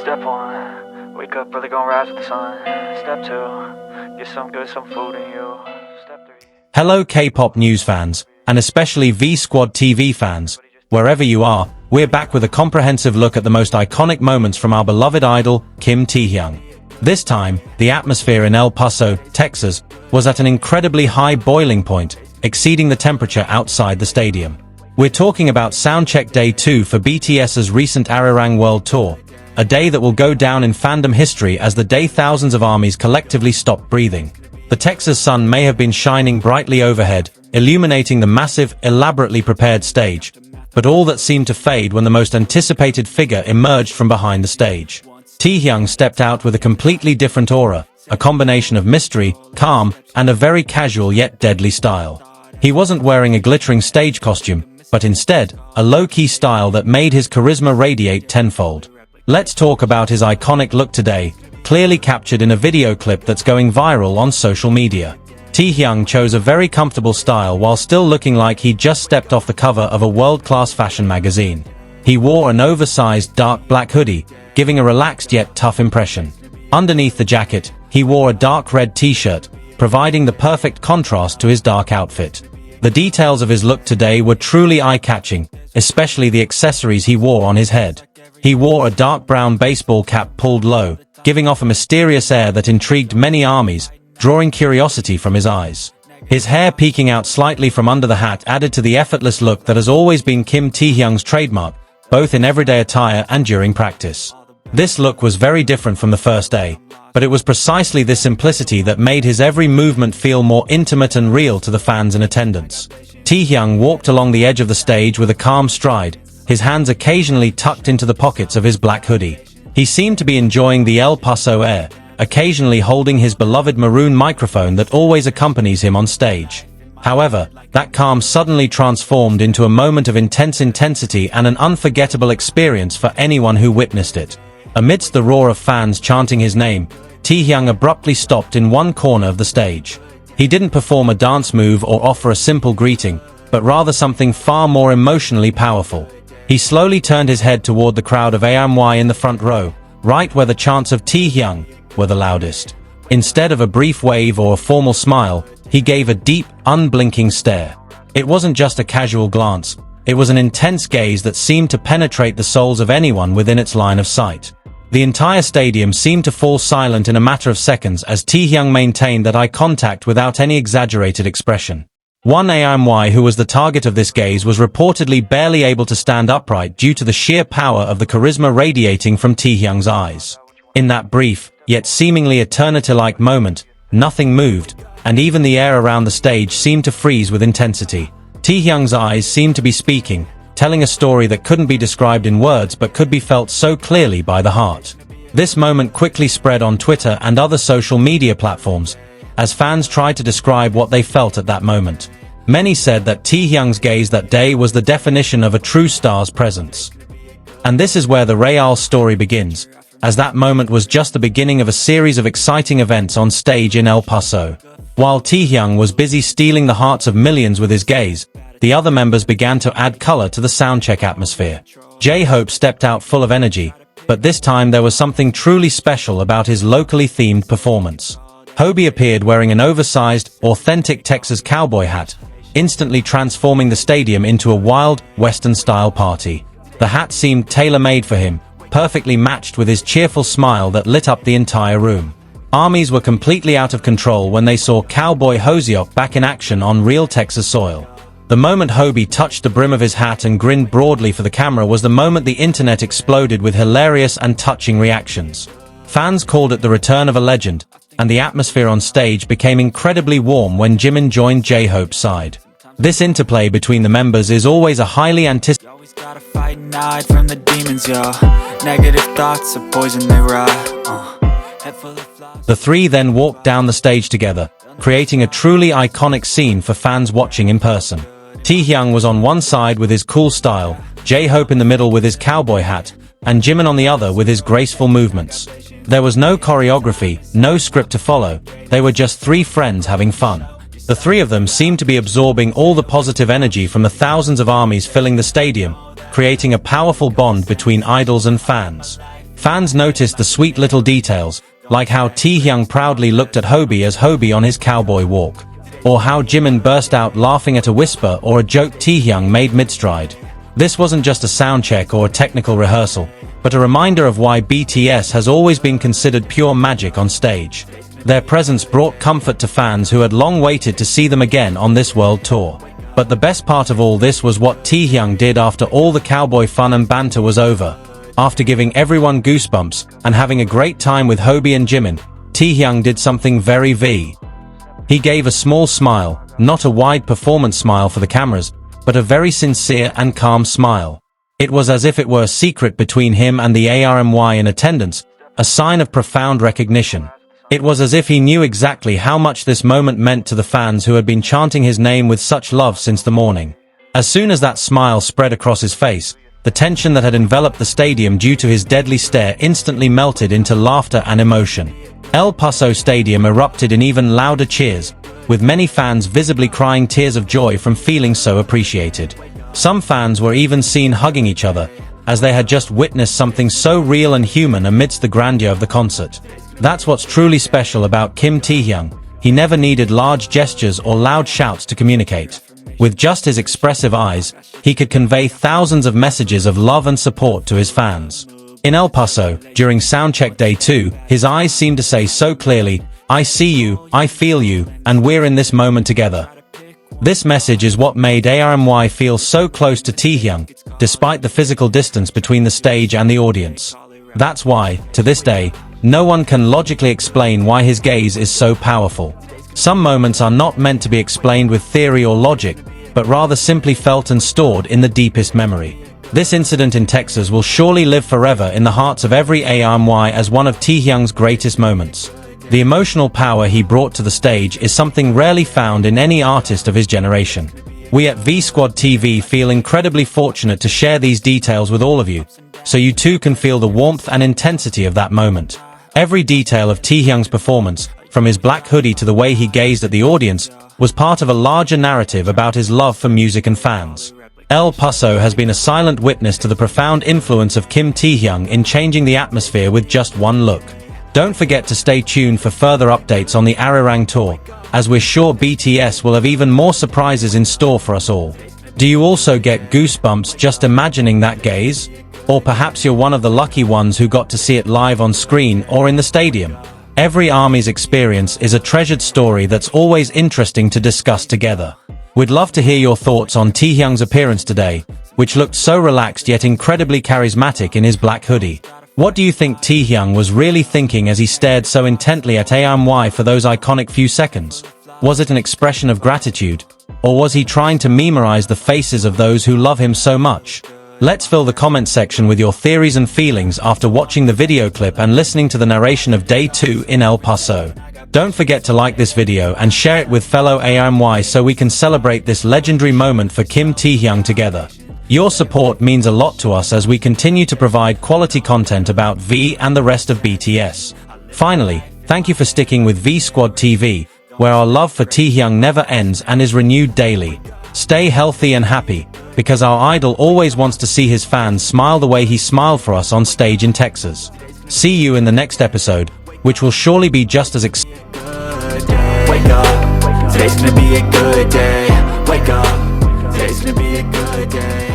Step one, wake up early, gonna rise with the sun. Step two, get some good, some food in you. Step three. Hello K-pop news fans, and especially V-Squad TV fans. Wherever you are, we're back with a comprehensive look at the most iconic moments from our beloved idol, Kim Taehyung. This time, the atmosphere in El Paso, Texas, was at an incredibly high boiling point, exceeding the temperature outside the stadium. We're talking about Soundcheck Day 2 for BTS's recent Arirang World Tour, a day that will go down in fandom history as the day thousands of armies collectively stopped breathing. The Texas sun may have been shining brightly overhead, illuminating the massive, elaborately prepared stage, but all that seemed to fade when the most anticipated figure emerged from behind the stage. Taehyung stepped out with a completely different aura, a combination of mystery, calm, and a very casual yet deadly style. He wasn't wearing a glittering stage costume, but instead, a low-key style that made his charisma radiate tenfold. Let's talk about his iconic look today, clearly captured in a video clip that's going viral on social media. Taehyung chose a very comfortable style while still looking like he just stepped off the cover of a world-class fashion magazine. He wore an oversized dark black hoodie, giving a relaxed yet tough impression. Underneath the jacket, he wore a dark red t-shirt, providing the perfect contrast to his dark outfit. The details of his look today were truly eye-catching, especially the accessories he wore on his head. He wore a dark brown baseball cap pulled low, giving off a mysterious air that intrigued many armies, drawing curiosity from his eyes. His hair peeking out slightly from under the hat added to the effortless look that has always been Kim Taehyung's trademark, both in everyday attire and during practice. This look was very different from the first day, but it was precisely this simplicity that made his every movement feel more intimate and real to the fans in attendance. Taehyung walked along the edge of the stage with a calm stride, his hands occasionally tucked into the pockets of his black hoodie. He seemed to be enjoying the El Paso air, occasionally holding his beloved maroon microphone that always accompanies him on stage. However, that calm suddenly transformed into a moment of intense intensity and an unforgettable experience for anyone who witnessed it. Amidst the roar of fans chanting his name, Taehyung abruptly stopped in one corner of the stage. He didn't perform a dance move or offer a simple greeting, but rather something far more emotionally powerful. He slowly turned his head toward the crowd of AMY in the front row, right where the chants of Taehyung were the loudest. Instead of a brief wave or a formal smile, he gave a deep, unblinking stare. It wasn't just a casual glance, it was an intense gaze that seemed to penetrate the souls of anyone within its line of sight. The entire stadium seemed to fall silent in a matter of seconds as Taehyung maintained that eye contact without any exaggerated expression. One AMY who was the target of this gaze was reportedly barely able to stand upright due to the sheer power of the charisma radiating from Taehyung's eyes. In that brief, yet seemingly eternity-like moment, nothing moved, and even the air around the stage seemed to freeze with intensity. Taehyung's eyes seemed to be speaking, telling a story that couldn't be described in words but could be felt so clearly by the heart. This moment quickly spread on Twitter and other social media platforms, as fans tried to describe what they felt at that moment. Many said that Taehyung's gaze that day was the definition of a true star's presence. And this is where the real story begins, as that moment was just the beginning of a series of exciting events on stage in El Paso. While Taehyung was busy stealing the hearts of millions with his gaze, the other members began to add color to the Soundcheck atmosphere. J-Hope stepped out full of energy, but this time there was something truly special about his locally themed performance. Hobie appeared wearing an oversized, authentic Texas cowboy hat, instantly transforming the stadium into a wild, Western-style party. The hat seemed tailor-made for him, perfectly matched with his cheerful smile that lit up the entire room. Armies were completely out of control when they saw Cowboy Hoziok back in action on real Texas soil. The moment Hobie touched the brim of his hat and grinned broadly for the camera was the moment the internet exploded with hilarious and touching reactions. Fans called it the return of a legend, and the atmosphere on stage became incredibly warm when Jimin joined J-Hope's side. This interplay between the members is always a highly anticipated. Always gotta fight and hide from the demons, yo. Negative thoughts are poison, they rot. Head full of flies. The three then walked down the stage together, creating a truly iconic scene for fans watching in person. Taehyung was on one side with his cool style, J-Hope in the middle with his cowboy hat, and Jimin on the other with his graceful movements. There was no choreography, no script to follow, they were just three friends having fun. The three of them seemed to be absorbing all the positive energy from the thousands of armies filling the stadium, creating a powerful bond between idols and fans. Fans noticed the sweet little details, like how Taehyung proudly looked at Hobie as Hobie on his cowboy walk, or how Jimin burst out laughing at a whisper or a joke Taehyung made mid-stride. This wasn't just a sound check or a technical rehearsal, but a reminder of why BTS has always been considered pure magic on stage. Their presence brought comfort to fans who had long waited to see them again on this world tour. But the best part of all this was what Taehyung did after all the cowboy fun and banter was over. After giving everyone goosebumps and having a great time with Hobie and Jimin, Taehyung did something very V. He gave a small smile, not a wide performance smile for the cameras, but a very sincere and calm smile. It was as if it were a secret between him and the ARMY in attendance, a sign of profound recognition. It was as if he knew exactly how much this moment meant to the fans who had been chanting his name with such love since the morning. As soon as that smile spread across his face, the tension that had enveloped the stadium due to his deadly stare instantly melted into laughter and emotion. El Paso Stadium erupted in even louder cheers, with many fans visibly crying tears of joy from feeling so appreciated. Some fans were even seen hugging each other, as they had just witnessed something so real and human amidst the grandeur of the concert. That's what's truly special about Kim Taehyung. He never needed large gestures or loud shouts to communicate. With just his expressive eyes, he could convey thousands of messages of love and support to his fans. In El Paso, during Soundcheck Day 2, his eyes seemed to say so clearly, "I see you, I feel you, and we're in this moment together." This message is what made ARMY feel so close to Taehyung, despite the physical distance between the stage and the audience. That's why, to this day, no one can logically explain why his gaze is so powerful. Some moments are not meant to be explained with theory or logic, but rather simply felt and stored in the deepest memory. This incident in Texas will surely live forever in the hearts of every ARMY as one of Taehyung's greatest moments. The emotional power he brought to the stage is something rarely found in any artist of his generation. We at V Squad TV feel incredibly fortunate to share these details with all of you, so you too can feel the warmth and intensity of that moment. Every detail of Taehyung's performance, from his black hoodie to the way he gazed at the audience, was part of a larger narrative about his love for music and fans. El Paso has been a silent witness to the profound influence of Kim Taehyung in changing the atmosphere with just one look. Don't forget to stay tuned for further updates on the Arirang Tour, as we're sure BTS will have even more surprises in store for us all. Do you also get goosebumps just imagining that gaze? Or perhaps you're one of the lucky ones who got to see it live on screen or in the stadium. Every ARMY's experience is a treasured story that's always interesting to discuss together. We'd love to hear your thoughts on Taehyung's appearance today, which looked so relaxed yet incredibly charismatic in his black hoodie. What do you think Taehyung was really thinking as he stared so intently at ARMY for those iconic few seconds? Was it an expression of gratitude? Or was he trying to memorize the faces of those who love him so much? Let's fill the comment section with your theories and feelings after watching the video clip and listening to the narration of Day 2 in El Paso. Don't forget to like this video and share it with fellow ARMY so we can celebrate this legendary moment for Kim Taehyung together. Your support means a lot to us as we continue to provide quality content about V and the rest of BTS. Finally, thank you for sticking with V Squad TV, where our love for Taehyung never ends and is renewed daily. Stay healthy and happy, because our idol always wants to see his fans smile the way he smiled for us on stage in Texas. See you in the next episode, which will surely be just as exciting. Wake up, today's gonna be a good day. Wake up, today's gonna be a good day.